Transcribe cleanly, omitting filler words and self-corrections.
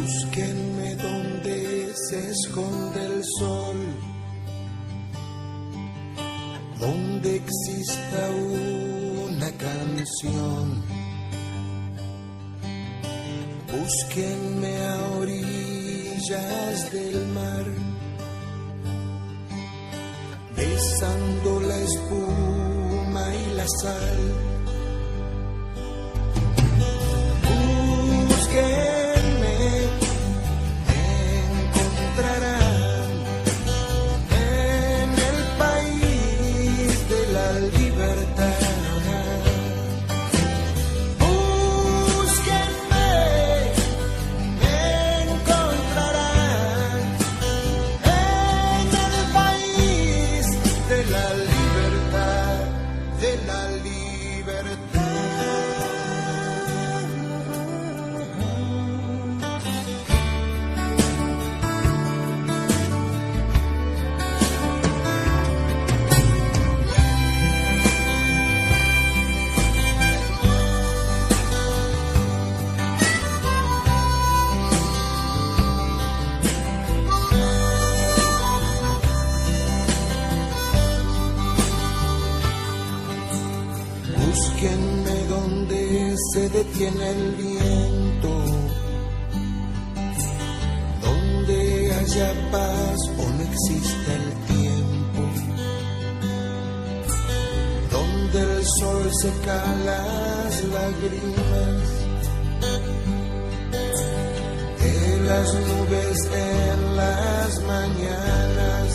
Búsquenme donde se esconde el sol, donde exista una canción. Búsquenme a orillas del mar, besando la espuma y la sal. Búsquenme, me encontrarán en el país de la libertad. Búsquenme donde se detiene el viento, donde haya paz o no exista el tiempo, donde el sol seca las lágrimas de las nubes en las mañanas.